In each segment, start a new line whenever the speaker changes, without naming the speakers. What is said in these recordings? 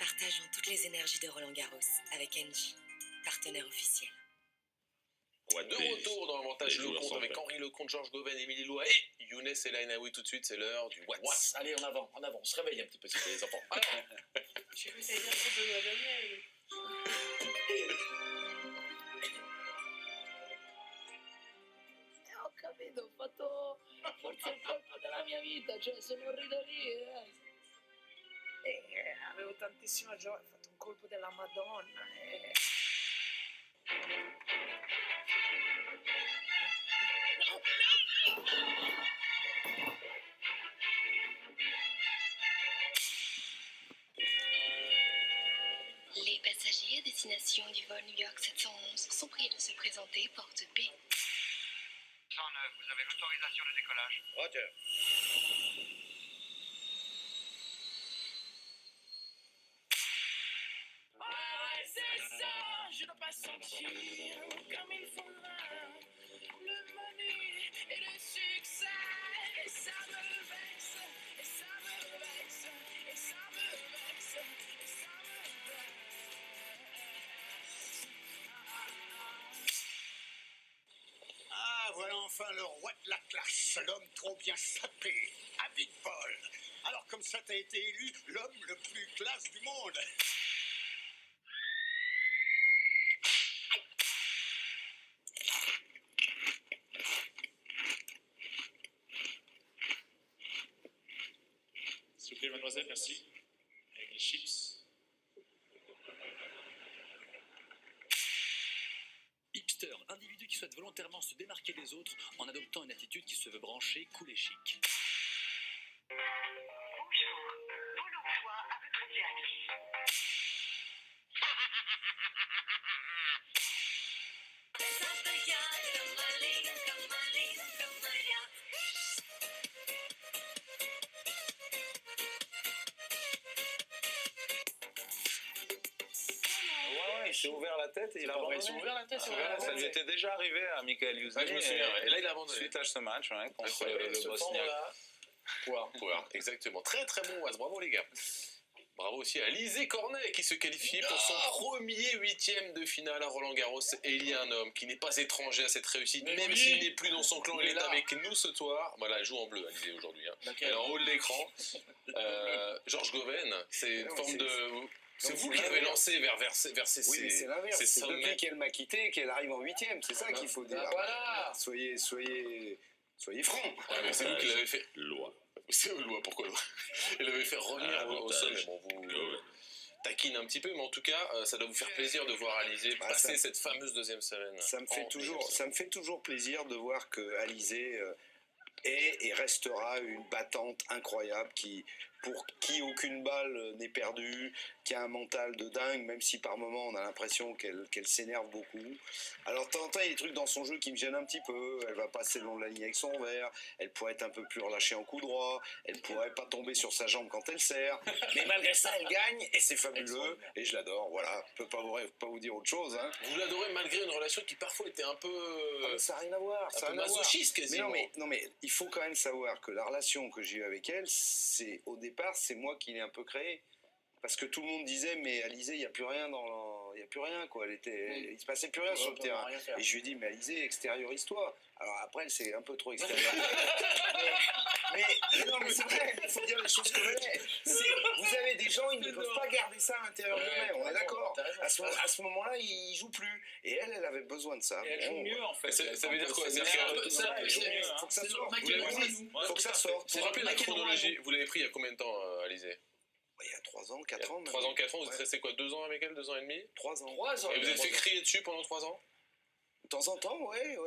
Partageons toutes les énergies de Roland Garros avec Engie, partenaire officiel.
De retour dans l'avantage Lecomte avec Henri Lecomte, Georges Goven, Émilie Loua et Younes El Ainaoui. Tout de suite, c'est l'heure du Watts.
Allez, en avant, on se réveille un petit peu, les enfants.
J'ai vu ça de la dernière. Ho capito, ho fatto forse il colpo della mia vita, cioè sono ridolì. Avevo tantissima gioia, ho fatto un colpo della Madonna.
Les passagers à destination du vol New York 711 sont priés de se présenter porte B.
109, vous avez l'autorisation de décollage.
Roger.
Ah, c'est ça, je dois pas sentir comme il faudra le money et le succès. Et ça me vexe, et ça me vexe, et ça me vexe, et ça me vexe.
Ah, voilà enfin le roi de la classe, l'homme trop bien sapé, à Big Paul. Alors comme ça, t'as été élu l'homme le plus classe du monde.
S'il vous plaît, mademoiselle, merci. Avec les chips.
Hipster, individu qui souhaite volontairement se démarquer des autres en adoptant une attitude qui se veut branchée, cool et chic.
Bonjour, Pôle emploi à votre service.
Ouais, il s'est ouvert la tête et il a abandonné.
Ils sont ouverts la tête,
Ça lui était déjà arrivé à Michael Youzé.
Ouais, je me souviens, ouais. Et là, il a abandonné.
Suite à ce match, ouais, contre
Incroyable,
le
ce
Bosniaque.
Poire.
Exactement. Très très bon Watts. Bravo les gars. Bravo aussi à Alizé Cornet qui se qualifie pour son premier huitième de finale à Roland-Garros. Et il y a un homme qui n'est pas étranger à cette réussite,
Mais
même
oui.
s'il n'est plus dans son clan, il est
là.
avec nous ce soir. Voilà, elle joue en bleu, Alizé, aujourd'hui. Hein.
Laquelle
Elle est en haut de l'écran. Georges Goven, c'est une forme de... C'est vous qui l'avez lancé vers ces
Oui, mais c'est l'inverse.
ces
C'est
sommets.
depuis qu'elle m'a quitté qu'elle arrive en huitième. C'est ça qu'il faut dire.
Voilà.
Soyez francs.
Ah, mais c'est vous qui l'avez fait.
Loi.
C'est loi, pourquoi loi? Il avait fait revenir au sommet. Bon, vous taquine un petit peu, mais en tout cas, ça doit vous faire plaisir de voir Alizé passer cette fameuse deuxième semaine.
Ça me fait toujours plaisir de voir que Alizé est et restera une battante incroyable pour qui aucune balle n'est perdue, qui a un mental de dingue, même si par moments on a l'impression qu'elle s'énerve beaucoup. Alors de temps en temps, il y a des trucs dans son jeu qui me gênent un petit peu. Elle va passer le long de la ligne avec son verre, elle pourrait être un peu plus relâchée en coup droit, elle pourrait pas tomber sur sa jambe quand elle sert, mais malgré ça, elle gagne et c'est fabuleux et je l'adore. Voilà, je peux pas vous dire autre chose. Hein.
Vous l'adorez malgré une relation qui parfois était un peu...
Ça n'a rien à voir.
un peu masochiste quasiment.
Non mais il faut quand même savoir que la relation que j'ai eue avec elle, au départ, c'est moi qui l'ai un peu créée. Parce que tout le monde disait, mais Alizé, il n'y a plus rien il y a plus rien, quoi. Il se passait plus rien sur le terrain. Et je lui ai dit, mais Alizé, extériorise-toi. Alors après, elle s'est un peu trop extériorisée. mais non, mais c'est vrai, il faut dire les choses comme elles sont. Vous avez des gens, ils ne peuvent pas garder ça à l'intérieur d'eux-mêmes, on est d'accord. À ce moment-là, ils jouent plus. Et elle avait besoin de ça.
Et elle joue mieux, en fait.
Ça veut dire quoi?
Il faut que ça sorte. Faut que ça sorte.
Pour rappeler la chronologie, vous l'avez pris il y a combien de temps, Alizé?
Il y a 3 ans, 4 ans.
3 ans, 4 ans, vous êtes resté quoi, 2 ans avec elle, 2 ans et demi?
3 ans.
3 ans.
Et vous êtes fait crier dessus pendant 3 ans?
De temps en temps, ouais.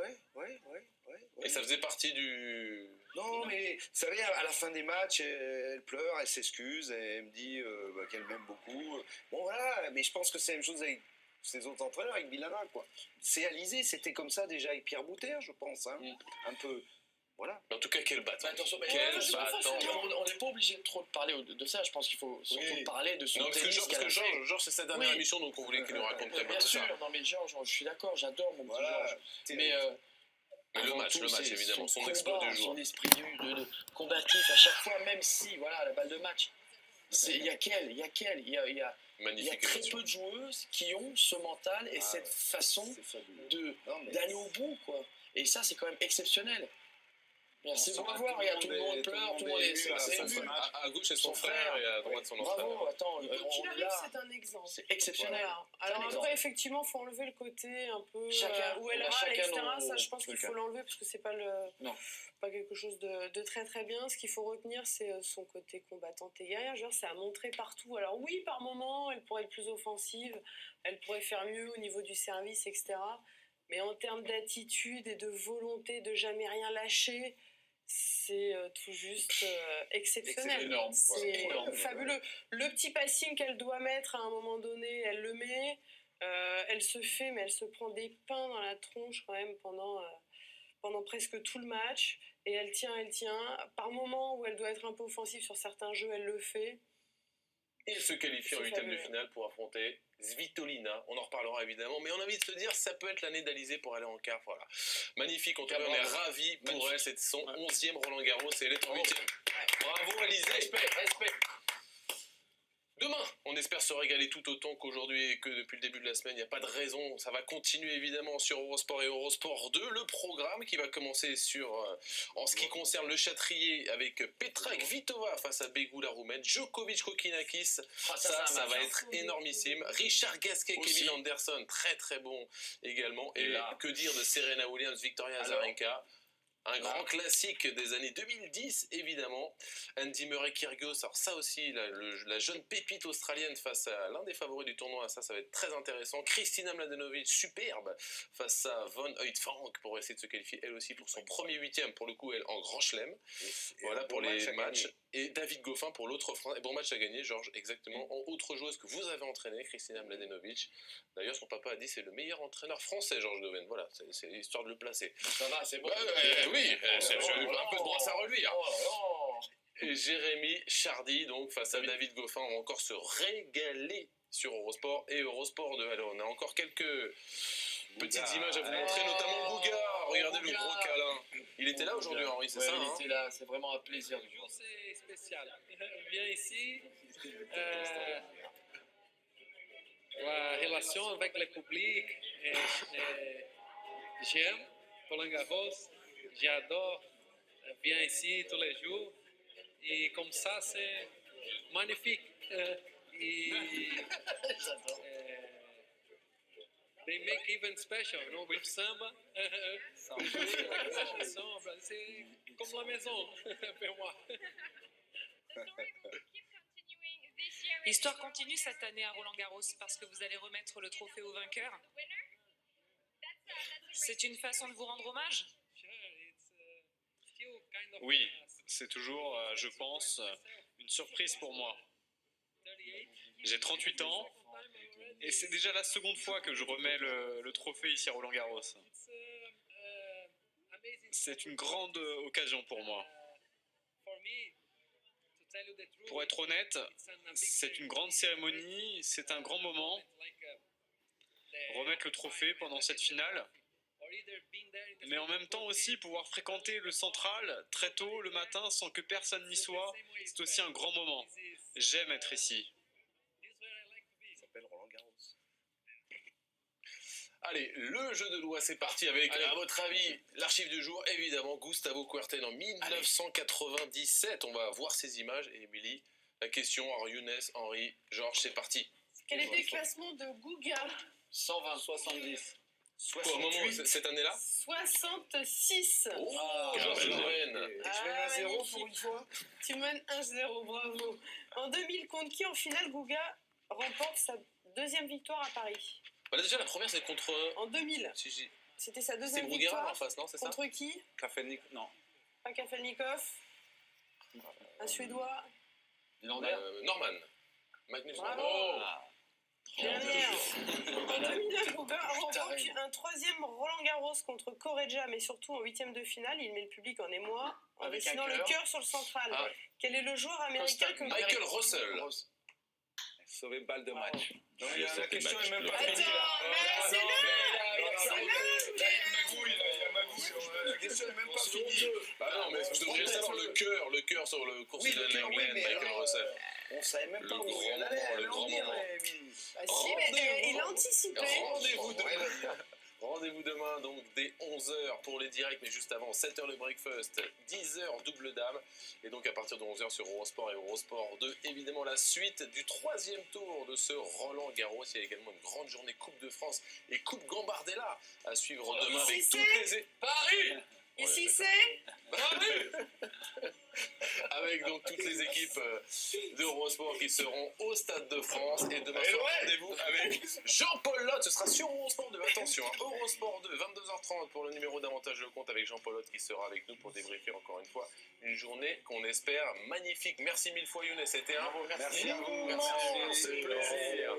Et ça faisait partie du...
Non, mais vous savez, à la fin des matchs, elle pleure, elle s'excuse, elle me dit qu'elle m'aime beaucoup. Bon, voilà, mais je pense que c'est la même chose avec ses autres entraîneurs, avec Bilana, quoi. C'est Alizé, c'était comme ça déjà avec Pierre Bouter, je pense, hein. Un peu. Voilà.
Mais en tout cas, quel battant.
Attention, mais
Quel battant.
on n'est pas obligé de trop parler de ça. Je pense qu'il faut surtout parler de son
Non, parce que
tennis.
Georges, c'est sa dernière émission, donc on voulait qu'il nous raconte très
Bien sûr, non mais Georges, je suis d'accord, j'adore mon petit Georges. Mais
le match, évidemment, son exploit du jour.
Son esprit de combatif à chaque fois, même si, voilà, la balle de match. Il y a
Magnifique
très
émotion.
peu de joueuses qui ont ce mental et cette façon d'aller au bout, quoi. Et ça, c'est quand même exceptionnel. C'est beau à voir, regarde, tout le monde pleure, tout le monde est ému.
À gauche, c'est son frère, et à droite, son entraîneur.
Bravo, attends,
Quoi qu'il
on est
arrive,
là.
c'est un exemple.
C'est exceptionnel.
Voilà.
C'est un
Alors
exemple.
après, effectivement, il faut enlever le côté un peu
Chacun-
où elle
on a
râle,
chacun
etc.
nos
Ça, je pense qu'il
trucs,
faut
hein.
l'enlever parce que c'est pas pas quelque chose de très très bien. Ce qu'il faut retenir, c'est son côté combattante et guerrière. Genre, c'est à montrer partout. Alors oui, par moment, elle pourrait être plus offensive, elle pourrait faire mieux au niveau du service, etc. Mais en termes d'attitude et de volonté de jamais rien lâcher, c'est tout juste exceptionnel.
C'est énorme.
C'est
Voilà, énorme.
fabuleux. Le petit passing qu'elle doit mettre à un moment donné, elle le met. Elle se fait, mais elle se prend des pains dans la tronche quand même pendant presque tout le match. Et elle tient. Par moment où elle doit être un peu offensive sur certains jeux, elle le fait.
Et elle se qualifie en
C'est
huitième de
fabuleux.
finale pour affronter Svitolina. On en reparlera évidemment, mais on a envie de se dire ça peut être l'année d'Alizé pour aller en quart. Voilà. Magnifique, en tout cas, on est ravis pour elle. C'est son 11e Roland Garros et elle est en 8e. Bravo Alizé.
Respect.
Demain, on espère se régaler tout autant qu'aujourd'hui et que depuis le début de la semaine, il n'y a pas de raison. Ça va continuer évidemment sur Eurosport et Eurosport 2. Le programme qui va commencer en ce qui concerne le Châtrier avec Petra Kvitova face à Begu la Roumaine, Djokovic Kokinakis. Ça va être énormissime. Richard Gasquet,
Aussi.
Kevin Anderson, très très bon également. Et
là.
que dire de Serena Williams, Victoria
Alors.
Azarenka. Un grand classique des années 2010, évidemment. Andy Murray Kyrgios, alors ça aussi, la jeune pépite australienne face à l'un des favoris du tournoi, ça va être très intéressant. Kristina Mladenovic, superbe, face à Von Huytvanck pour essayer de se qualifier elle aussi pour son premier huitième, pour le coup, elle en grand chelem. Voilà pour les matchs. Et David Goffin pour l'autre Français. Bon match à gagner, Georges, exactement. En autre joueuse que vous avez entraînée, Kristina Mladenovic. D'ailleurs, son papa a dit c'est le meilleur entraîneur français, Georges Deven. Voilà, c'est l'histoire de le placer.
Ça va, c'est bon.
Oui, c'est un peu de brassard à lui. Hein.
Oh.
Et Jérémy Chardy, donc face à David Goffin, on va encore se régaler sur Eurosport et Eurosport 2. Alors, on a encore quelques petites images à vous montrer, notamment Bouga. Regardez le gros câlin. Il était là aujourd'hui, Henri, c'est
Ouais,
ça
il
hein
était là, c'est vraiment un plaisir.
Toujours c'est spécial. Viens ici, la relation avec le public, j'aime Roland Garros, j'adore, viens ici tous les jours et comme ça c'est magnifique. They make even special, you know, with samba. Jouer avec la chanson, c'est comme la maison pour moi.
L'histoire continue cette année à Roland-Garros parce que vous allez remettre le trophée au vainqueur. C'est une façon de vous rendre hommage?
Oui, c'est toujours, je pense, une surprise pour moi. J'ai 38 ans et c'est déjà la seconde fois que je remets le trophée ici à Roland-Garros. C'est une grande occasion pour moi. Pour être honnête, c'est une grande cérémonie, c'est un grand moment. Remettre le trophée pendant cette finale, mais en même temps aussi pouvoir fréquenter le central très tôt le matin sans que personne n'y soit, c'est aussi un grand moment. J'aime être ici.
Ça s'appelle Roland Garros.
Allez, le jeu de loi, c'est parti avec, à votre avis, l'archive du jour, évidemment, Gustavo Kuerten en 1997. On va voir ces images. Et Émilie, la question, alors Younes, Henri, Georges, c'est parti.
Quel était le classement de Gouga?
120, 70.
Quoi, au moment, cette année-là
66.
Georges Deven.
Je mène à 0 pour une fois.
Tu mènes 1-0, bravo. En 2000, contre qui en finale Gouga remporte sa deuxième victoire à Paris?
Bah, déjà, la première, c'est contre...
En 2000. C'était sa deuxième victoire.
en face, non? C'est ça?
Contre qui?
Kafelnik, non.
Pas Kafelnikov. Un Suédois.
Norman. Magnus
Bravo.
Norman.
Dernière. En 2009, Gouga remporte un troisième Roland Garros contre Correggia, mais surtout en huitième de finale. Il met le public en émoi en
Avec
dessinant
un
le
cœur.
cœur sur le central.
Ah.
Quel est le joueur américain que
Michael Russell.
Sauver balle de match.
Non,
la question est même pas
Attends,
finie là.
mais c'est là.
C'est là. Il y a magouille. La question est même pas finie.
Ah non, mais vous devriez savoir le cœur sur le cours de l'année anglaise, Michael Russell.
On savait même pas
Le
où
grand
on allait
moment, le grand moment.
Bah si, mais il a anticipé.
Rendez-vous demain. Rendez-vous demain, donc dès 11h pour les directs, mais juste avant, 7h le breakfast, 10h double dame, et donc à partir de 11h sur Eurosport et Eurosport 2, évidemment la suite du 3e tour de ce Roland Garros. Il y a également une grande journée Coupe de France et Coupe Gambardella à suivre demain avec
Ici,
toutes les...
Paris.
Ici c'est
avec donc toutes les équipes d'Eurosport qui seront au Stade de France. Et demain soir, rendez-vous avec Jean-Paul Lotte. Ce sera sur Eurosport 2. Attention, hein, Eurosport 2, 22h30 pour le numéro d'avantage de compte avec Jean-Paul Lotte qui sera avec nous pour débriefer encore une fois une journée qu'on espère magnifique. Merci mille fois Younes, c'était un
Merci à vous.
Merci, plaisir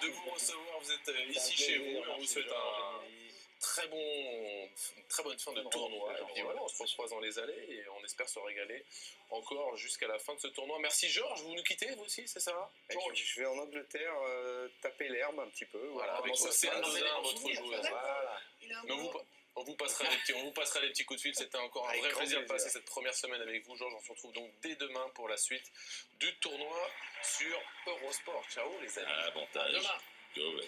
de vous recevoir. Vous êtes ici chez vous. On vous souhaite une très bonne fin de tournoi. Et puis voilà, on se retrouve dans les allées et on espère se régaler encore jusqu'à la fin de ce tournoi. Merci Georges, vous nous quittez vous aussi, c'est ça?
Je vais en Angleterre taper l'herbe un petit peu.
Voilà, avec Océane Dodin, votre joueuse.
Voilà.
Mais on vous passera les petits coups de fil. C'était encore un vrai plaisir de passer cette première semaine avec vous, Georges. On se retrouve donc dès demain pour la suite du tournoi sur Eurosport. Ciao les amis.
Avantage. Go.